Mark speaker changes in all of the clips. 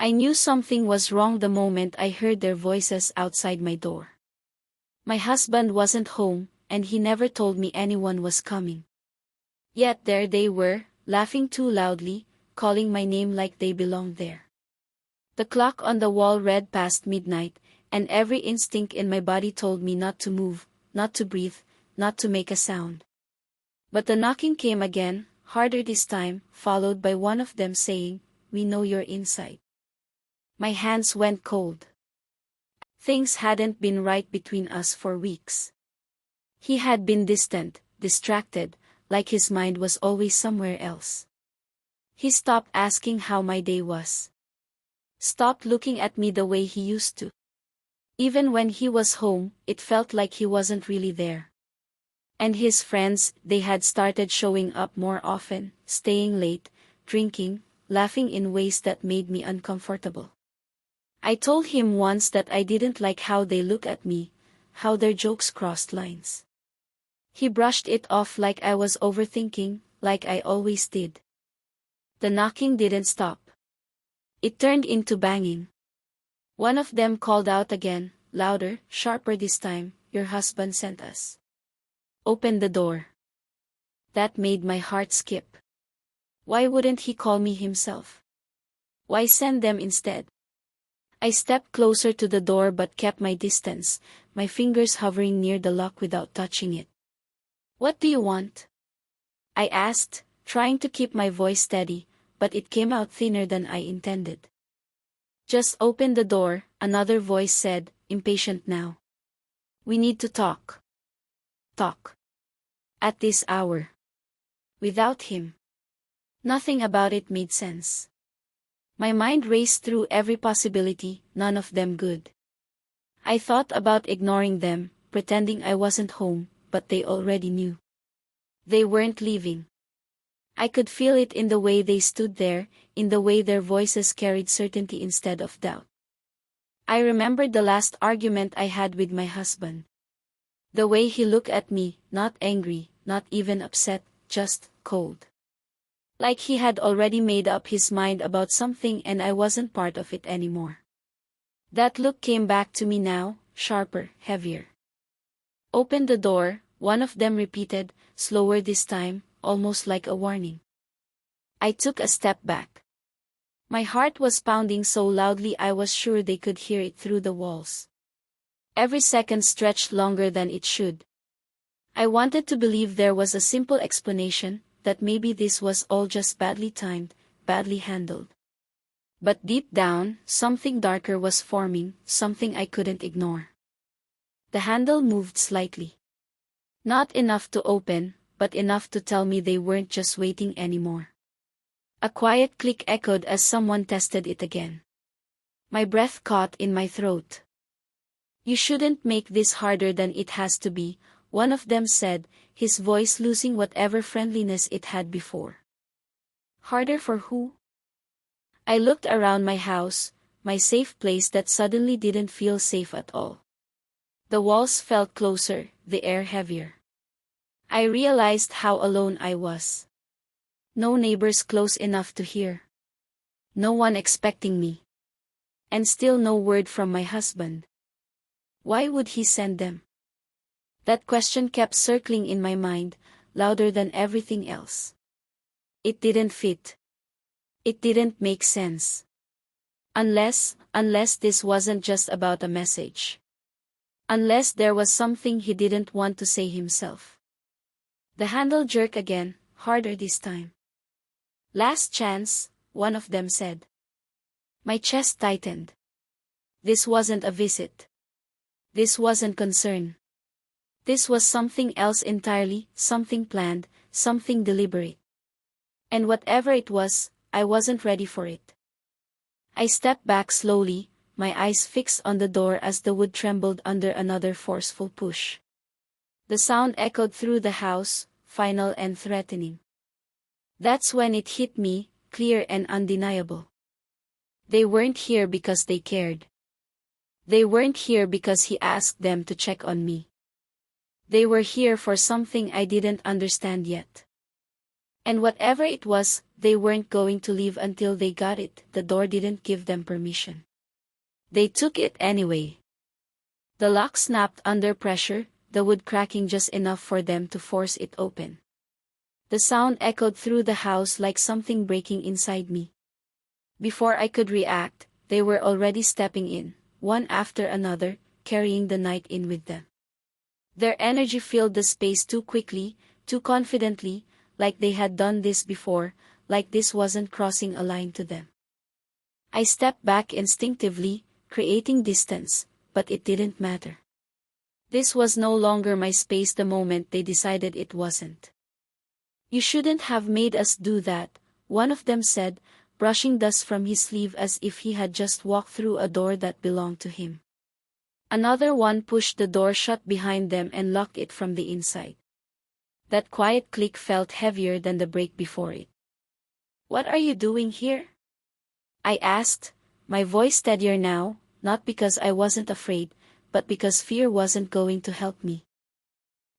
Speaker 1: I knew something was wrong the moment I heard their voices outside my door. My husband wasn't home, and he never told me anyone was coming. Yet there they were, laughing too loudly, calling my name like they belonged there. The clock on the wall read past midnight, and every instinct in my body told me not to move, not to breathe, not to make a sound. But the knocking came again, harder this time, followed by one of them saying, "We know you're inside." My hands went cold. Things hadn't been right between us for weeks. He had been distant, distracted, like his mind was always somewhere else. He stopped asking how my day was. Stopped looking at me the way he used to. Even when he was home, it felt like he wasn't really there. And his friends, they had started showing up more often, staying late, drinking, laughing in ways that made me uncomfortable. I told him once that I didn't like how they looked at me, how their jokes crossed lines. He brushed it off like I was overthinking, like I always did. The knocking didn't stop. It turned into banging. One of them called out again, louder, sharper this time, "Your husband sent us. Open the door." That made my heart skip. Why wouldn't he call me himself? Why send them instead? I stepped closer to the door but kept my distance, my fingers hovering near the lock without touching it. "What do you want?" I asked, trying to keep my voice steady, but it came out thinner than I intended. "Just open the door," another voice said, impatient now. "We need to talk." Talk. At this hour. Without him. Nothing about it made sense. My mind raced through every possibility, none of them good. I thought about ignoring them, pretending I wasn't home, but they already knew. They weren't leaving. I could feel it in the way they stood there, in the way their voices carried certainty instead of doubt. I remembered the last argument I had with my husband. The way he looked at me, not angry, not even upset, just cold. Like he had already made up his mind about something and I wasn't part of it anymore. That look came back to me now, sharper, heavier. "Open the door," one of them repeated, slower this time, almost like a warning. I took a step back. My heart was pounding so loudly I was sure they could hear it through the walls. Every second stretched longer than it should. I wanted to believe there was a simple explanation, that maybe this was all just badly timed, badly handled. But deep down, something darker was forming, something I couldn't ignore. The handle moved slightly. Not enough to open, but enough to tell me they weren't just waiting anymore. A quiet click echoed as someone tested it again. My breath caught in my throat. "You shouldn't make this harder than it has to be," one of them said, his voice losing whatever friendliness it had before. Harder for who? I looked around my house, my safe place that suddenly didn't feel safe at all. The walls felt closer, the air heavier. I realized how alone I was. No neighbors close enough to hear. No one expecting me. And still no word from my husband. Why would he send them? That question kept circling in my mind, louder than everything else. It didn't fit. It didn't make sense. Unless this wasn't just about a message. Unless there was something he didn't want to say himself. The handle jerked again, harder this time. "Last chance," one of them said. My chest tightened. This wasn't a visit. This wasn't concern. This was something else entirely, something planned, something deliberate. And whatever it was, I wasn't ready for it. I stepped back slowly, my eyes fixed on the door as the wood trembled under another forceful push. The sound echoed through the house, final and threatening. That's when it hit me, clear and undeniable. They weren't here because they cared. They weren't here because he asked them to check on me. They were here for something I didn't understand yet. And whatever it was, they weren't going to leave until they got it. The door didn't give them permission. They took it anyway. The lock snapped under pressure, the wood cracking just enough for them to force it open. The sound echoed through the house like something breaking inside me. Before I could react, they were already stepping in, one after another, carrying the night in with them. Their energy filled the space too quickly, too confidently, like they had done this before, like this wasn't crossing a line to them. I stepped back instinctively, creating distance, but it didn't matter. This was no longer my space the moment they decided it wasn't. "You shouldn't have made us do that," one of them said, brushing dust from his sleeve as if he had just walked through a door that belonged to him. Another one pushed the door shut behind them and locked it from the inside. That quiet click felt heavier than the break before it. "What are you doing here?" I asked, my voice steadier now, not because I wasn't afraid, but because fear wasn't going to help me.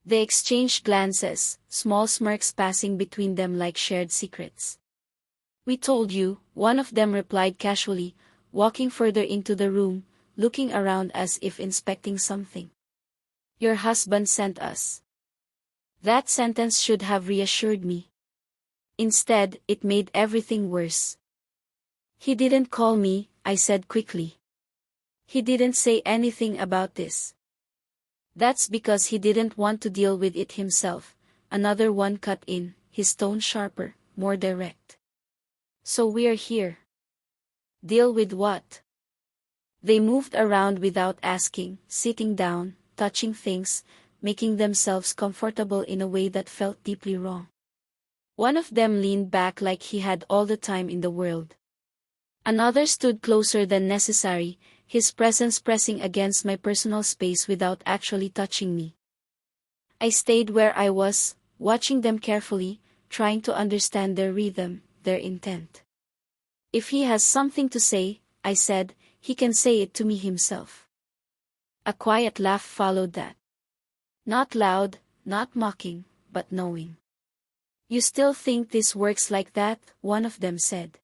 Speaker 1: They exchanged glances, small smirks passing between them like shared secrets. "We told you," one of them replied casually, walking further into the room, looking around as if inspecting something. "Your husband sent us." That sentence should have reassured me. Instead, it made everything worse. "He didn't call me," I said quickly. "He didn't say anything about this." "That's because he didn't want to deal with it himself," another one cut in, his tone sharper, more direct. "So we're here." "Deal with what?" They moved around without asking, sitting down, touching things, making themselves comfortable in a way that felt deeply wrong. One of them leaned back like he had all the time in the world. Another stood closer than necessary, his presence pressing against my personal space without actually touching me. I stayed where I was, watching them carefully, trying to understand their rhythm, their intent. "If he has something to say," I said, "he can say it to me himself." A quiet laugh followed that. Not loud, not mocking, but knowing. "You still think this works like that?" one of them said.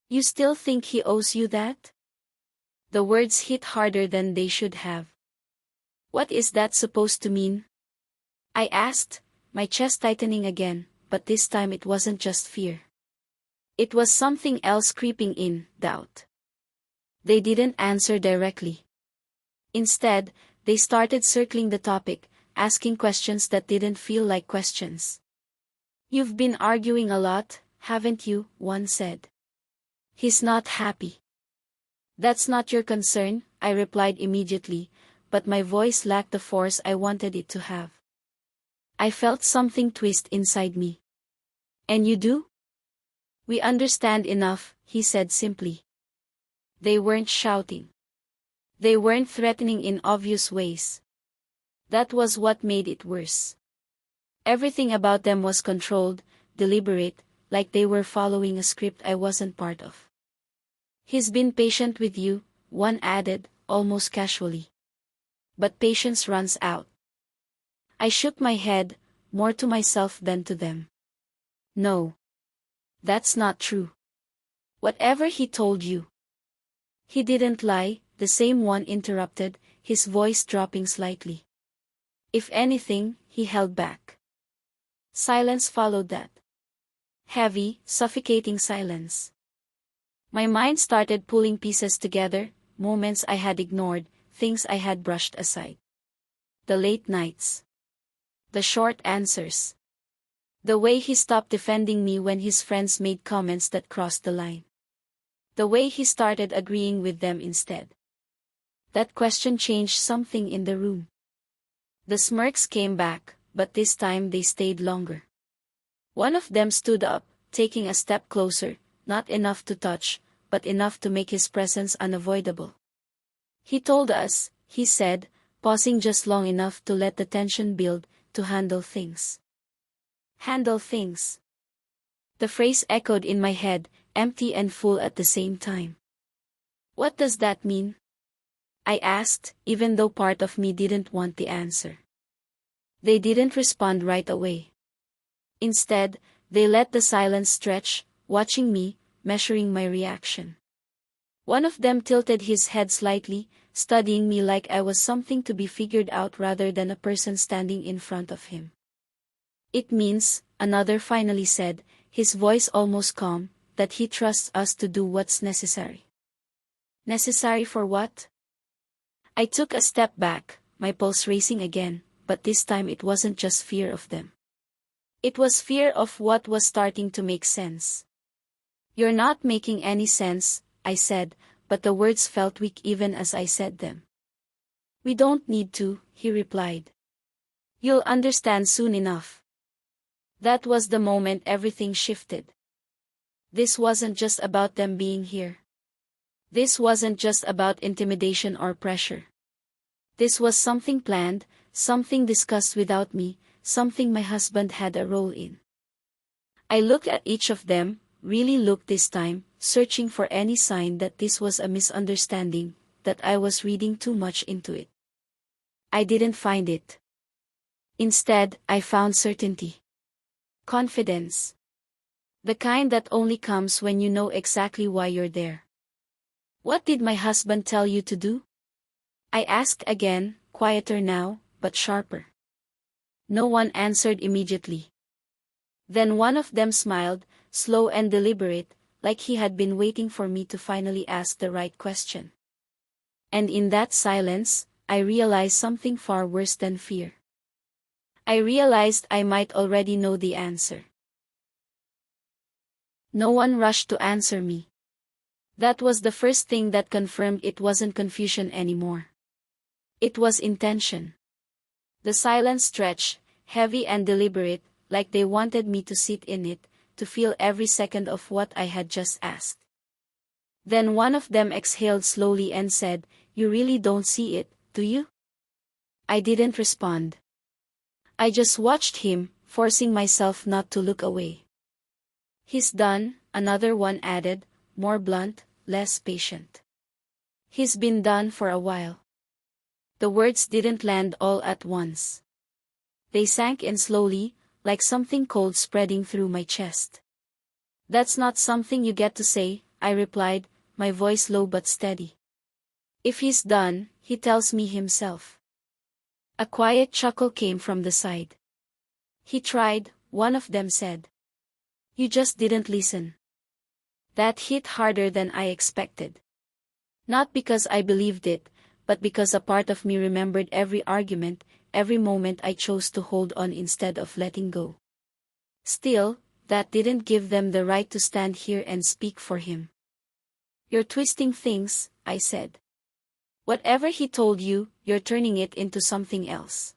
Speaker 1: "You still think he owes you that?" The words hit harder than they should have. "What is that supposed to mean?" I asked, my chest tightening again, but this time it wasn't just fear. It was something else creeping in, doubt. They didn't answer directly. Instead, they started circling the topic, asking questions that didn't feel like questions. "You've been arguing a lot, haven't you?" one said. "He's not happy." "That's not your concern," I replied immediately, but my voice lacked the force I wanted it to have. I felt something twist inside me. "And you do?" "We understand enough," he said simply. They weren't shouting. They weren't threatening in obvious ways. That was what made it worse. Everything about them was controlled, deliberate, like they were following a script I wasn't part of. "He's been patient with you," one added, almost casually. "But patience runs out." I shook my head, more to myself than to them. "No. That's not true." "Whatever he told you." "He didn't lie," the same one interrupted, his voice dropping slightly. "If anything, he held back." Silence followed that. Heavy, suffocating silence. My mind started pulling pieces together, moments I had ignored, things I had brushed aside. The late nights. The short answers. The way he stopped defending me when his friends made comments that crossed the line. The way he started agreeing with them instead. That question changed something in the room. The smirks came back, but this time they stayed longer. One of them stood up, taking a step closer, not enough to touch, but enough to make his presence unavoidable. "He told us," he said, pausing just long enough to let the tension build, "to handle things." Handle things. The phrase echoed in my head, empty and full at the same time. "What does that mean?" I asked, even though part of me didn't want the answer. They didn't respond right away. Instead, They let the silence stretch, watching me, measuring my reaction. One of them tilted his head slightly, studying me like I was something to be figured out rather than a person standing in front of him. "It means," another finally said, his voice almost calm, "that he trusts us to do what's necessary." Necessary for what? I took a step back, my pulse racing again, but this time it wasn't just fear of them. It was fear of what was starting to make sense. "You're not making any sense," I said, but the words felt weak even as I said them. "We don't need to," he replied. "You'll understand soon enough." That was the moment everything shifted. This wasn't just about them being here. This wasn't just about intimidation or pressure. This was something planned, something discussed without me, something my husband had a role in. I looked at each of them, really looked this time, searching for any sign that this was a misunderstanding, that I was reading too much into it. I didn't find it. Instead, I found certainty. Confidence. The kind that only comes when you know exactly why you're there. "What did my husband tell you to do?" I asked again, quieter now, but sharper. No one answered immediately. Then one of them smiled, slow and deliberate, like he had been waiting for me to finally ask the right question. And in that silence, I realized something far worse than fear. I realized I might already know the answer. No one rushed to answer me. That was the first thing that confirmed it wasn't confusion anymore. It was intention. The silence stretched, heavy and deliberate, like they wanted me to sit in it, to feel every second of what I had just asked. Then one of them exhaled slowly and said, "You really don't see it, do you?" I didn't respond. I just watched him, forcing myself not to look away. "He's done," another one added, more blunt, less patient. "He's been done for a while." The words didn't land all at once. They sank in slowly, like something cold spreading through my chest. "That's not something you get to say," I replied, my voice low but steady. "If he's done, he tells me himself." A quiet chuckle came from the side. "He tried," one of them said. "You just didn't listen." That hit harder than I expected. Not because I believed it, but because a part of me remembered every argument, every moment I chose to hold on instead of letting go. Still, that didn't give them the right to stand here and speak for him. "You're twisting things," I said. "Whatever he told you, you're turning it into something else."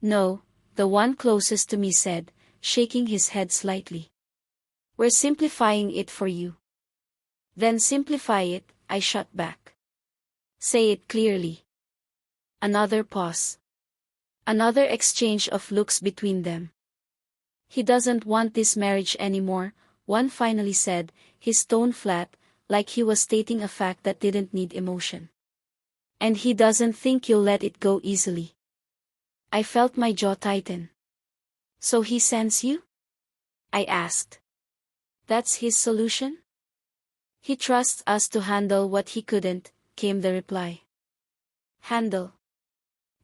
Speaker 1: "No," the one closest to me said, shaking his head slightly. "We're simplifying it for you." "Then simplify it," I shot back. "Say it clearly." Another pause. Another exchange of looks between them. "He doesn't want this marriage anymore," one finally said, his tone flat, like he was stating a fact that didn't need emotion. "And he doesn't think you'll let it go easily." I felt my jaw tighten. "So he sends you?" I asked. "That's his solution?" "He trusts us to handle what he couldn't," came the reply. Handle.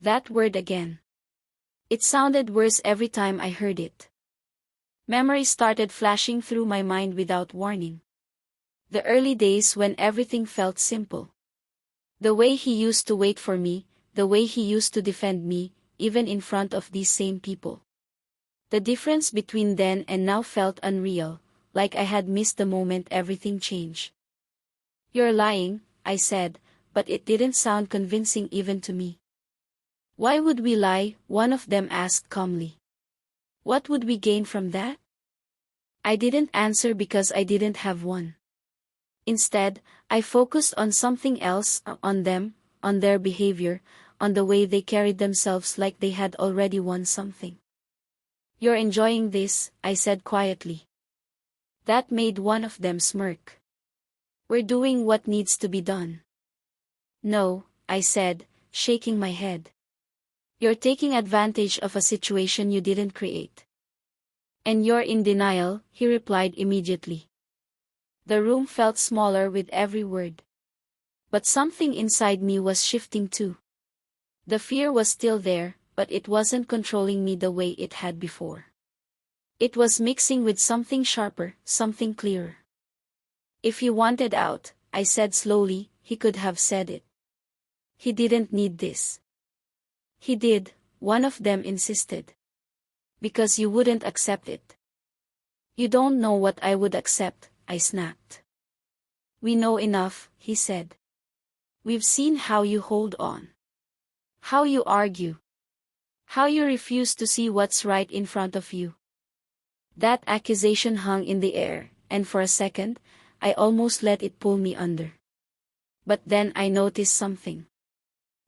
Speaker 1: That word again. It sounded worse every time I heard it. Memories started flashing through my mind without warning. The early days when everything felt simple. The way he used to wait for me, the way he used to defend me, even in front of these same people. The difference between then and now felt unreal, like I had missed the moment everything changed. "You're lying," I said, but it didn't sound convincing even to me. "Why would we lie?" one of them asked calmly. "What would we gain from that?" I didn't answer because I didn't have one. Instead, I focused on something else, on them, on their behavior, on the way they carried themselves like they had already won something. "You're enjoying this," I said quietly. That made one of them smirk. "We're doing what needs to be done." "No," I said, shaking my head. "You're taking advantage of a situation you didn't create." And you're in denial, he replied immediately. The room felt smaller with every word. But something inside me was shifting too. The fear was still there, but it wasn't controlling me the way it had before. It was mixing with something sharper, something clearer. If he wanted out, I said slowly, he could have said it. He didn't need this. He did, one of them insisted. Because you wouldn't accept it. You don't know what I would accept, I snapped. We know enough, he said. We've seen how you hold on. How you argue. How you refuse to see what's right in front of you. That accusation hung in the air, and for a second, I almost let it pull me under. But then I noticed something.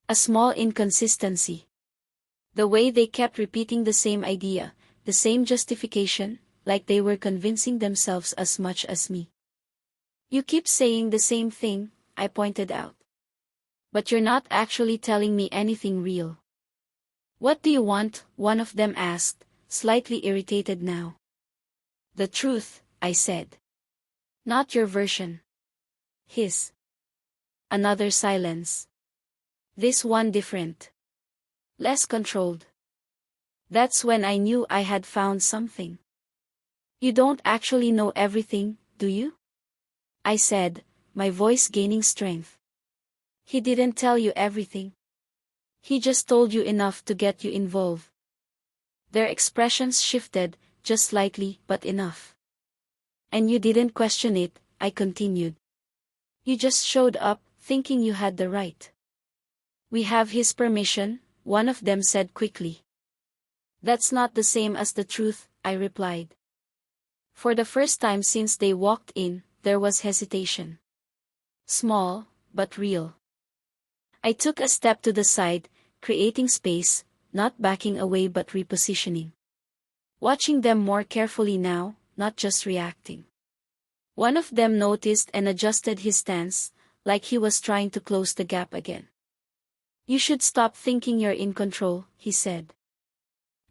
Speaker 1: A small inconsistency. The way they kept repeating the same idea, the same justification, like they were convincing themselves as much as me. You keep saying the same thing, I pointed out. But you're not actually telling me anything real. What do you want? One of them asked, slightly irritated now. The truth, I said. Not your version. His. Another silence. This one different. Less controlled. That's when I knew I had found something. You don't actually know everything, do you? I said, my voice gaining strength. He didn't tell you everything. He just told you enough to get you involved. Their expressions shifted, just slightly, but enough. And you didn't question it, I continued. You just showed up, thinking you had the right. We have his permission, one of them said quickly. That's not the same as the truth, I replied. For the first time since they walked in, there was hesitation. Small, but real. I took a step to the side, creating space, not backing away but repositioning. Watching them more carefully now, not just reacting. One of them noticed and adjusted his stance, like he was trying to close the gap again. You should stop thinking you're in control, he said.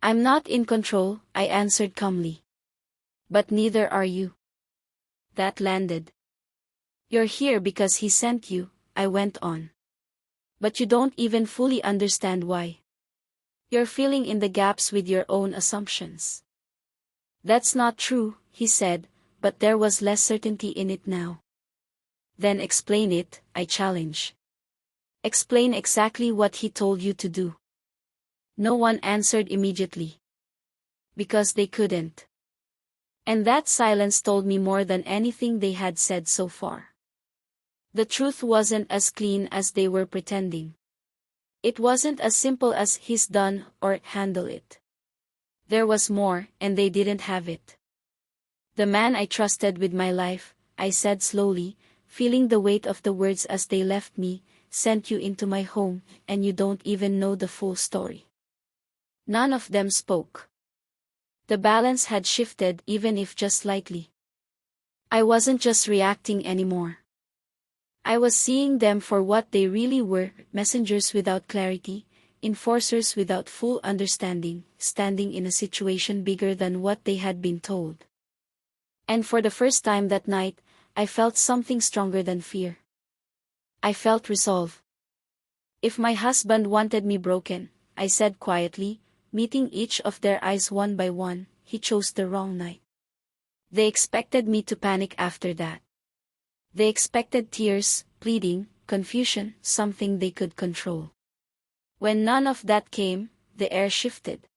Speaker 1: I'm not in control, I answered calmly. But neither are you. That landed. You're here because he sent you, I went on. But you don't even fully understand why. You're filling in the gaps with your own assumptions. That's not true, he said, but there was less certainty in it now. Then explain it, I challenged. Explain exactly what he told you to do. No one answered immediately. Because they couldn't. And that silence told me more than anything they had said so far. The truth wasn't as clean as they were pretending. It wasn't as simple as he's done or handle it. There was more, and they didn't have it. The man I trusted with my life, I said slowly, feeling the weight of the words as they left me, sent you into my home, and you don't even know the full story. None of them spoke. The balance had shifted, even if just slightly. I wasn't just reacting anymore. I was seeing them for what they really were, messengers without clarity, enforcers without full understanding, standing in a situation bigger than what they had been told. And for the first time that night, I felt something stronger than fear. I felt resolve. If my husband wanted me broken, I said quietly, meeting each of their eyes one by one, he chose the wrong night. They expected me to panic after that. They expected tears, pleading, confusion, something they could control. When none of that came, the air shifted.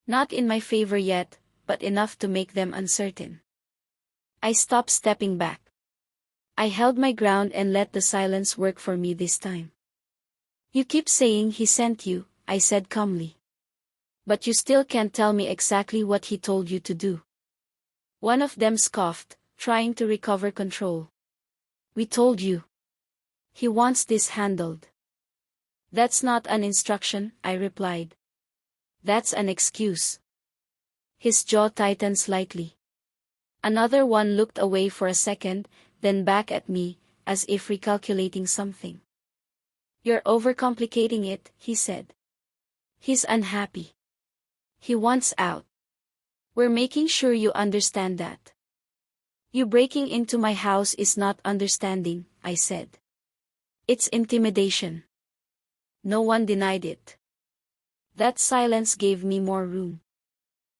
Speaker 1: Not in my favor yet, but enough to make them uncertain. I stopped stepping back. I held my ground and let the silence work for me this time. You keep saying he sent you, I said calmly. But you still can't tell me exactly what he told you to do. One of them scoffed, trying to recover control. We told you. He wants this handled. That's not an instruction, I replied. That's an excuse. His jaw tightened slightly. Another one looked away for a second, then back at me, as if recalculating something. You're overcomplicating it, he said. He's unhappy. He wants out. We're making sure you understand that. You breaking into my house is not understanding, I said. It's intimidation. No one denied it. That silence gave me more room.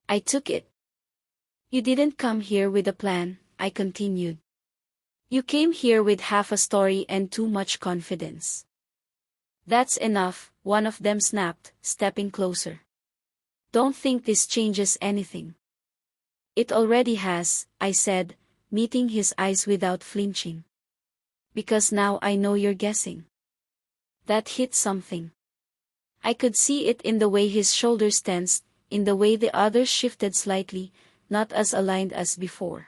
Speaker 1: I took it. You didn't come here with a plan, I continued. You came here with half a story and too much confidence. That's enough, one of them snapped, stepping closer. Don't think this changes anything. It already has, I said, meeting his eyes without flinching. Because now I know you're guessing. That hit something. I could see it in the way his shoulders tensed, in the way the others shifted slightly, not as aligned as before.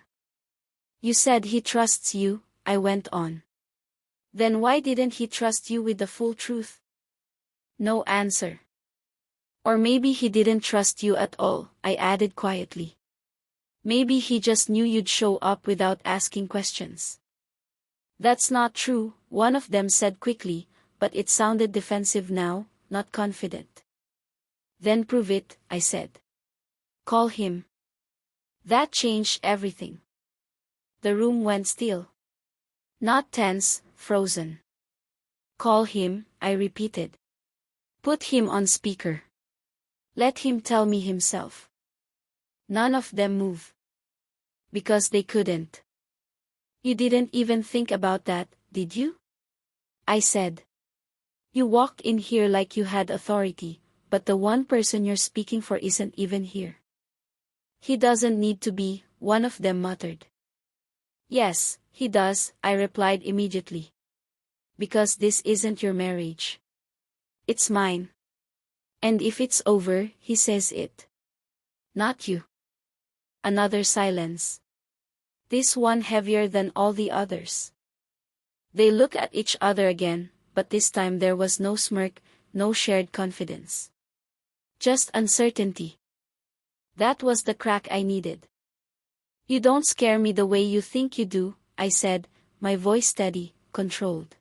Speaker 1: You said he trusts you, I went on. Then why didn't he trust you with the full truth? No answer. Or maybe he didn't trust you at all, I added quietly. Maybe he just knew you'd show up without asking questions. That's not true, one of them said quickly, but it sounded defensive now, not confident. Then prove it, I said. Call him. That changed everything. The room went still. Not tense, frozen. Call him, I repeated. Put him on speaker. Let him tell me himself. None of them moved. Because they couldn't. You didn't even think about that, did you? I said. You walked in here like you had authority, but the one person you're speaking for isn't even here. He doesn't need to be, one of them muttered. Yes, he does, I replied immediately. Because this isn't your marriage. It's mine. And if it's over, he says it. Not you. Another silence. This one heavier than all the others. They looked at each other again, but this time there was no smirk, no shared confidence. Just uncertainty. That was the crack I needed. You don't scare me the way you think you do, I said, my voice steady, controlled.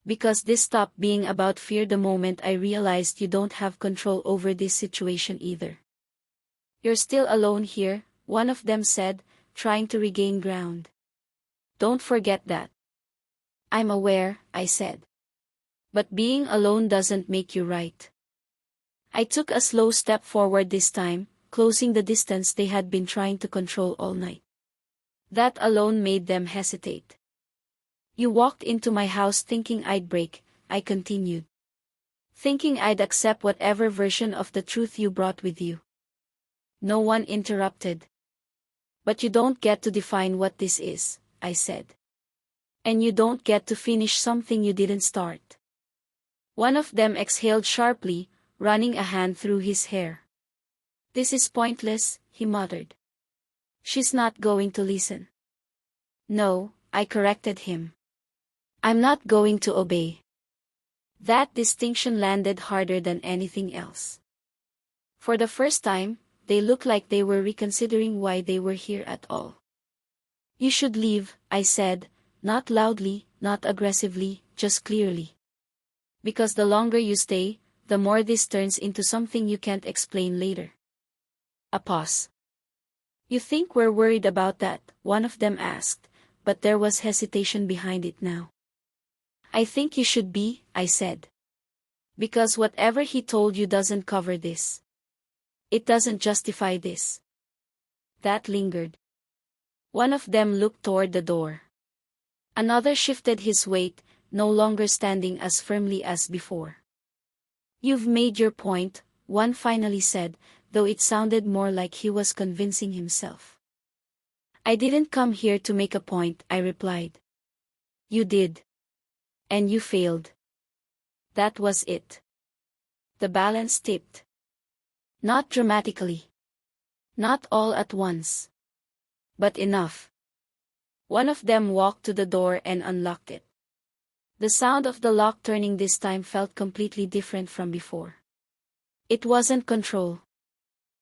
Speaker 1: Because this stopped being about fear the moment I realized you don't have control over this situation either. You're still alone here, one of them said, trying to regain ground. Don't forget that. I'm aware, I said. But being alone doesn't make you right. I took a slow step forward this time, closing the distance they had been trying to control all night. That alone made them hesitate. You walked into my house thinking I'd break, I continued. Thinking I'd accept whatever version of the truth you brought with you. No one interrupted. But you don't get to define what this is, I said. And you don't get to finish something you didn't start. One of them exhaled sharply, running a hand through his hair. This is pointless, he muttered. She's not going to listen. No, I corrected him. I'm not going to obey. That distinction landed harder than anything else. For the first time, they looked like they were reconsidering why they were here at all. You should leave, I said, not loudly, not aggressively, just clearly. Because the longer you stay, the more this turns into something you can't explain later. A pause. You think we're worried about that, one of them asked, but there was hesitation behind it now. I think you should be, I said. Because whatever he told you doesn't cover this. It doesn't justify this. That lingered. One of them looked toward the door. Another shifted his weight, no longer standing as firmly as before. You've made your point, one finally said, though it sounded more like he was convincing himself. I didn't come here to make a point, I replied. You did. And you failed. That was it. The balance tipped. Not dramatically. Not all at once. But enough. One of them walked to the door and unlocked it. The sound of the lock turning this time felt completely different from before. It wasn't control.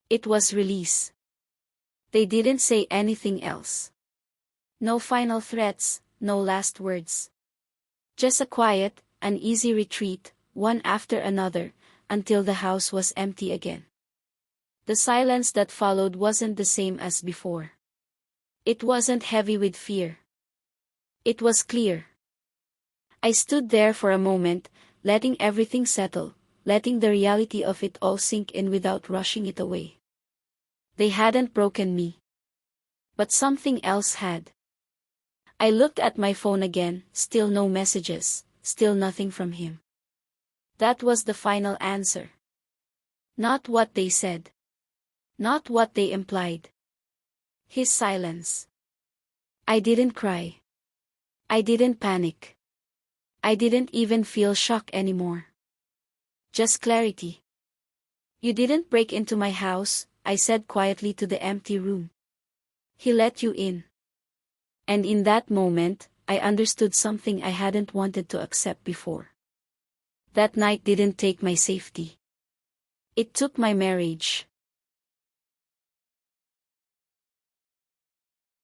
Speaker 1: It was release. They didn't say anything else. No final threats, no last words. Just a quiet, uneasy retreat, one after another, until the house was empty again. The silence that followed wasn't the same as before. It wasn't heavy with fear. It was clear. I stood there for a moment, letting everything settle, letting the reality of it all sink in without rushing it away. They hadn't broken me. But something else had. I looked at my phone again, still no messages, still nothing from him. That was the final answer. Not what they said. Not what they implied. His silence. I didn't cry. I didn't panic. I didn't even feel shock anymore. Just clarity. You didn't break into my house, I said quietly to the empty room. He let you in. And in that moment, I understood something I hadn't wanted to accept before. That night didn't take my safety. It took my marriage.